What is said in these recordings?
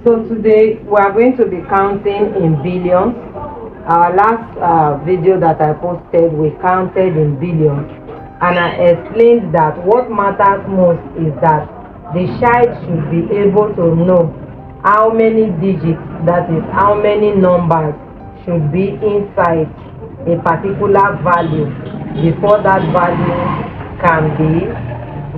So today we are going to be counting in billions. Our last video that I posted, we counted in billions, and I explained that what matters most is that the child should be able to know how many digits, that is how many numbers, should be inside a particular value before that value can be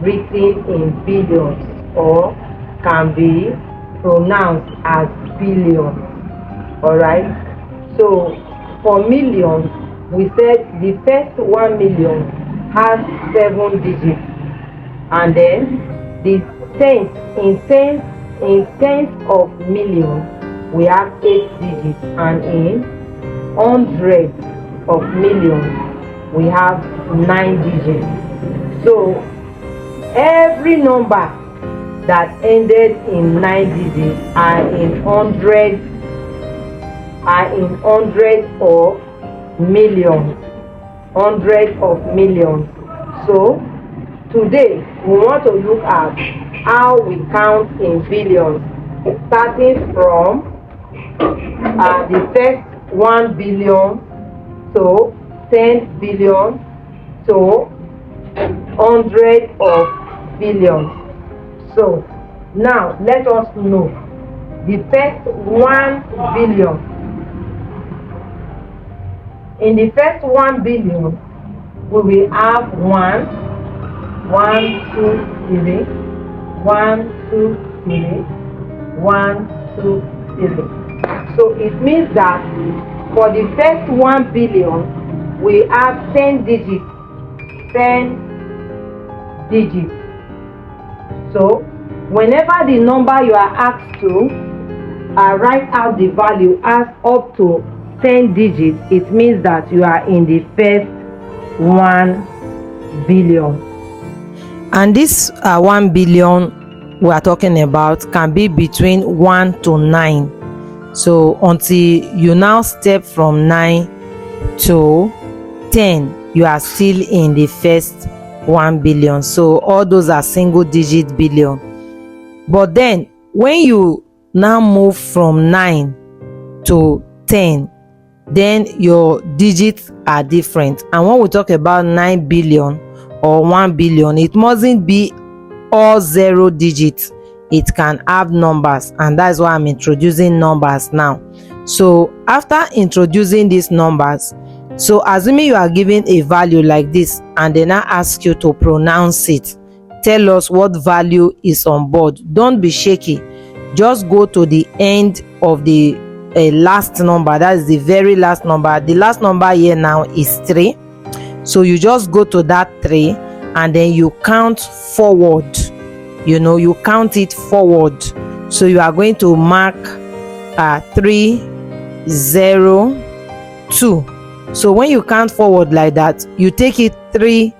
written in billions or can be pronounced as billion. Alright, so for millions, we said the first 1 million has 7 digits, and then the tenth in tenths of million we have 8 digits, and in hundreds of millions we have 9 digits. So every number that ended in 9 digits are in hundreds of millions. So today we want to look at how we count in billions, starting from the first 1 billion to 10 billion to hundreds of billions. So now let us know the first 1 billion. In the first 1 billion, we will have 1, 1, 2, 3, 1, 2, 3, 1, 2, 3. So it means that for the first 1 billion, we have 10 digits. 10 digits. So whenever the number you are asked to write out the value as up to 10 digits, it means that you are in the first 1 billion. And this 1 billion we are talking about can be between 1 to 9. So until you now step from 9 to 10, you are still in the first 1 billion. So all those are single digit billion. But then when you now move from 9 to 10, then your digits are different. And when we talk about 9 billion or 1 billion, it mustn't be all 0 digits. It can have numbers, and that's why I'm introducing numbers now. So after introducing these numbers, so assuming you are given a value like this and then I ask you to pronounce it, tell us what value is on board. Don't be shaky, just go to the end of the last number. That is the very last number. The last number here now is 3. So you just go to that 3 and then you count forward. You count it forward. So you are going to mark 3, 0, 2. So when you count forward like that, you take it 3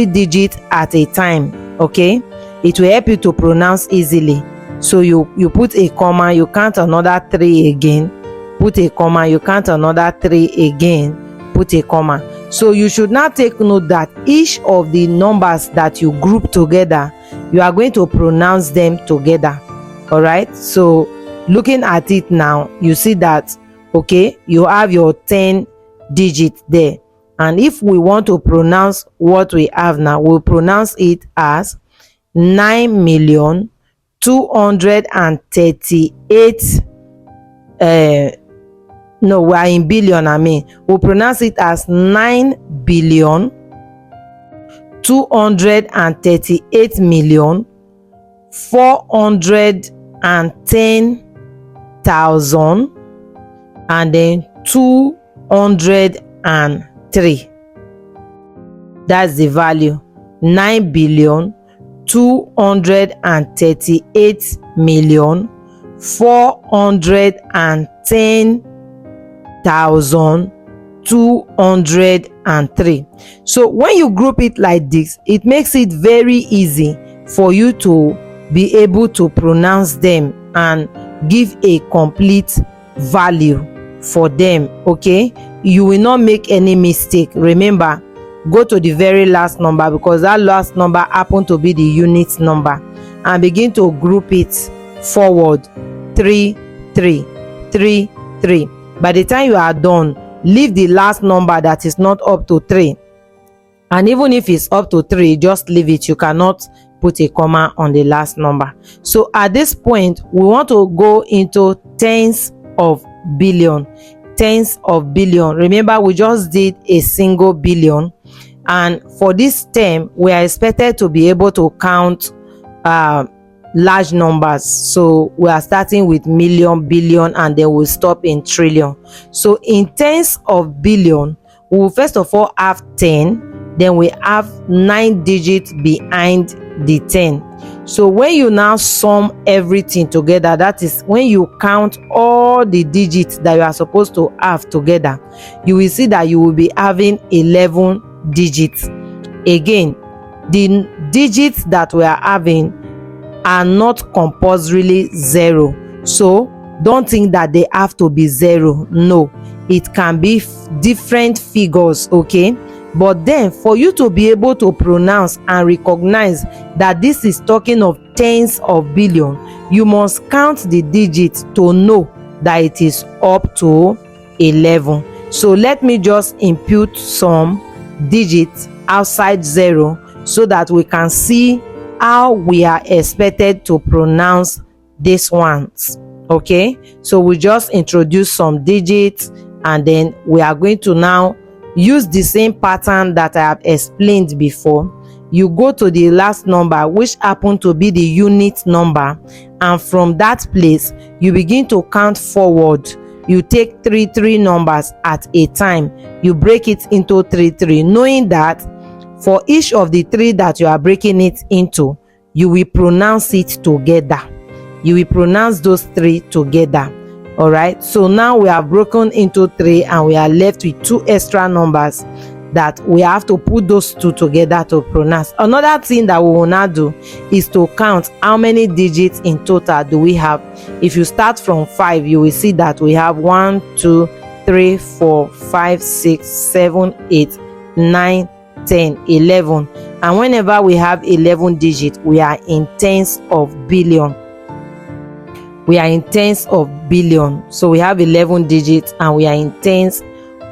digits at a time. Okay, it will help you to pronounce easily. So you put a comma, you count another 3 again, put a comma, you count another 3 again, put a comma. So you should now take note that each of the numbers that you group together, you are going to pronounce them together. All right, so looking at it now, you see that okay, you have your 10 digits there, and if we want to pronounce what we have now, we'll pronounce it as 9,238,000,000. No, we are in billion. We'll pronounce it as 9,238,410,000 and then 203. That's the value. 9,238,410,203. So when you group it like this, it makes it very easy for you to be able to pronounce them and give a complete value for them. Okay, you will not make any mistake. Remember, go to the very last number, because that last number happen to be the unit number, and begin to group it forward 3 3 3 3. By the time you are done, leave the last number that is not up to 3, and even if it's up to 3, just leave it. You cannot put a comma on the last number. So at this point, we want to go into tens of billion. Tens of billion. Remember, we just did a single billion, and for this term we are expected to be able to count large numbers. So we are starting with million, billion, and then we'll stop in trillion. So in tens of billion, we will first of all have 10, then we have 9 digits behind the 10. So when you now sum everything together, that is when you count all the digits that you are supposed to have together, you will see that you will be having 11 digits. Again, the digits that we are having are not compulsorily 0, so don't think that they have to be 0. No, it can be different figures, okay? But then for you to be able to pronounce and recognize that this is talking of tens of billion, you must count the digits to know that it is up to 11. So let me just impute some digits outside 0 so that we can see how we are expected to pronounce these ones. Okay, so we just introduce some digits, and then we are going to now use the same pattern that I have explained before. You go to the last number, which happen to be the unit number, and from that place you begin to count forward. You take 3 numbers at a time, you break it into 3, knowing that for each of the 3 that you are breaking it into, you will pronounce it together. You will pronounce those 3 together. All right, so now we have broken into 3 and we are left with 2 extra numbers that we have to put those 2 together to pronounce. Another thing that we will now do is to count how many digits in total do we have. If you start from 5, you will see that we have 1 2 3 4 5 6 7 8 9 10 11, and whenever we have 11 digits, we are in tens of billion. We are in tens of billion. So we have 11 digits and we are in tens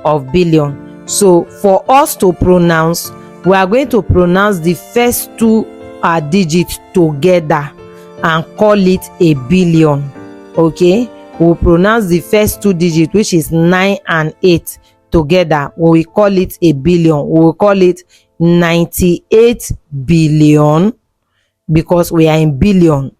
of billion. So for us to pronounce, we are going to pronounce the first 2 digits together and call it a billion. Okay, we'll pronounce the first 2 digits, which is 9 and 8, together. We will call it a billion. We will call it 98 billion because we are in billion.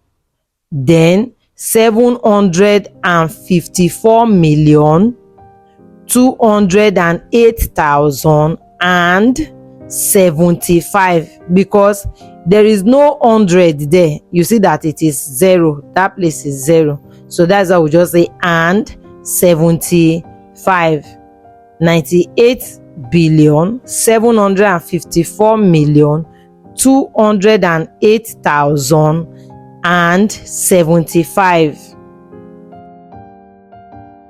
Then 754,208,075, because there is no 100 there. You see that it is 0. That place is 0. So that's how we just say and 75. 98,754,208,075.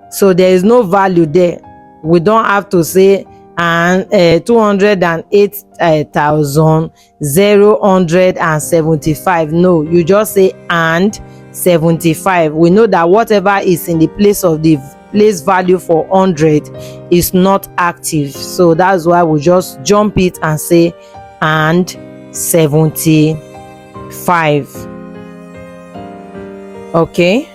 So there is no value there. We don't have to say and 208,075. No, you just say and 75. We know that whatever is in the place of the place value for 100 is not active, so that's why we just jump it and say and 75. Okay,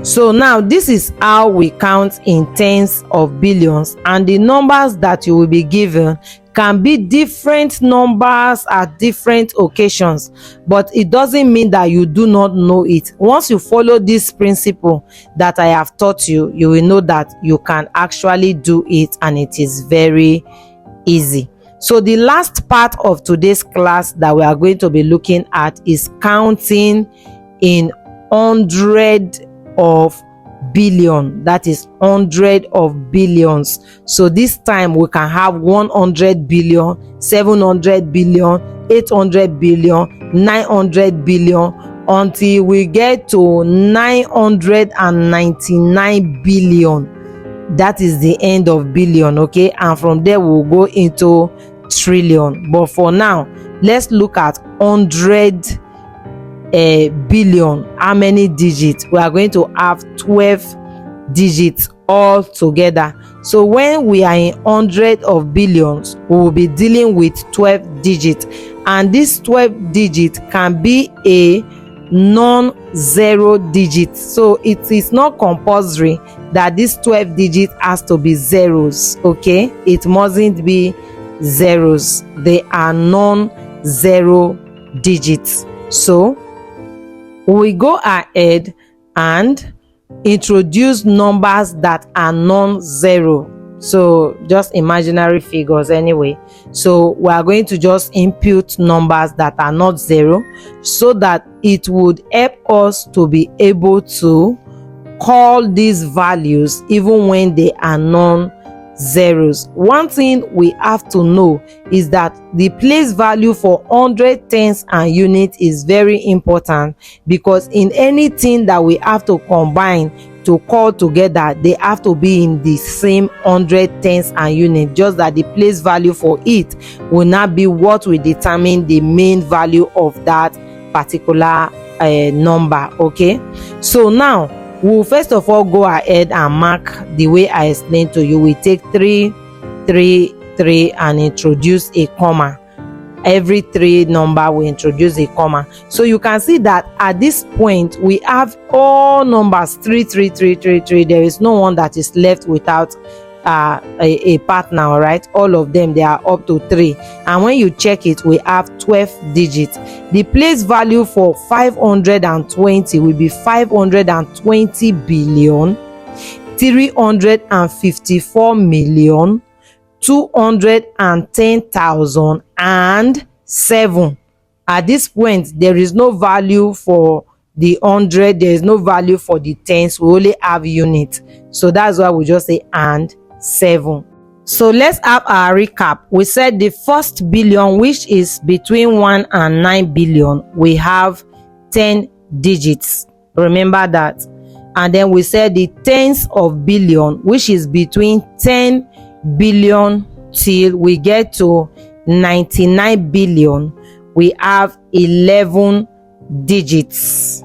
so now this is how we count in tens of billions, and the numbers that you will be given can be different numbers at different occasions, but it doesn't mean that you do not know it. Once you follow this principle that I have taught you, you will know that you can actually do it, and it is very easy. So the last part of today's class that we are going to be looking at is counting in 100 of billion. That is 100 of billions. So this time we can have 100 billion, 700 billion, 800 billion, 900 billion, until we get to 999 billion. That is the end of billion. Okay, and from there we'll go into trillion. But for now, let's look at 100 billion, how many digits? We are going to have 12 digits all together. So when we are in hundred of billions, we will be dealing with 12 digits, and this 12 digit can be a non-zero digit. So it is not compulsory that this 12 digit has to be zeros. Okay, it mustn't be zeros. They are non-zero digits. So we go ahead and introduce numbers that are non-zero, so just imaginary figures anyway. So we are going to just input numbers that are not zero, so that it would help us to be able to call these values even when they are non-zeros. One thing we have to know is that the place value for hundred, tens and units is very important, because in anything that we have to combine to call together, they have to be in the same hundred, tens and units, just that the place value for it will not be what will determine the main value of that particular number. Okay, so now we'll first of all go ahead and mark the way I explained to you. We take 3, 3, 3 and introduce a comma. Every 3 number we introduce a comma. So you can see that at this point we have all numbers 3, 3, 3, 3, 3. There is no one that is left without a partner. All right, all of them, they are up to 3, and when you check it, we have 12 digits. The place value for 520 will be 520 billion 354 million 210,007. At this point, there is no value for the 100, there is no value for the tens, we only have units. So that's why we just say and 7. So let's have our recap. We said the first billion, which is between 1 and 9 billion, we have 10 digits. Remember that. And then we said the tens of billion, which is between 10 billion till we get to 99 billion, we have 11 digits.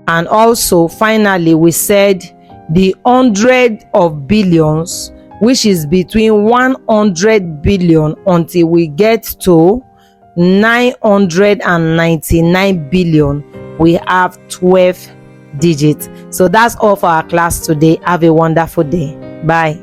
And also finally we said the 100 of billions, which is between 100 billion until we get to 999 billion, we have 12 digits. So that's all for our class today. Have a wonderful day. Bye.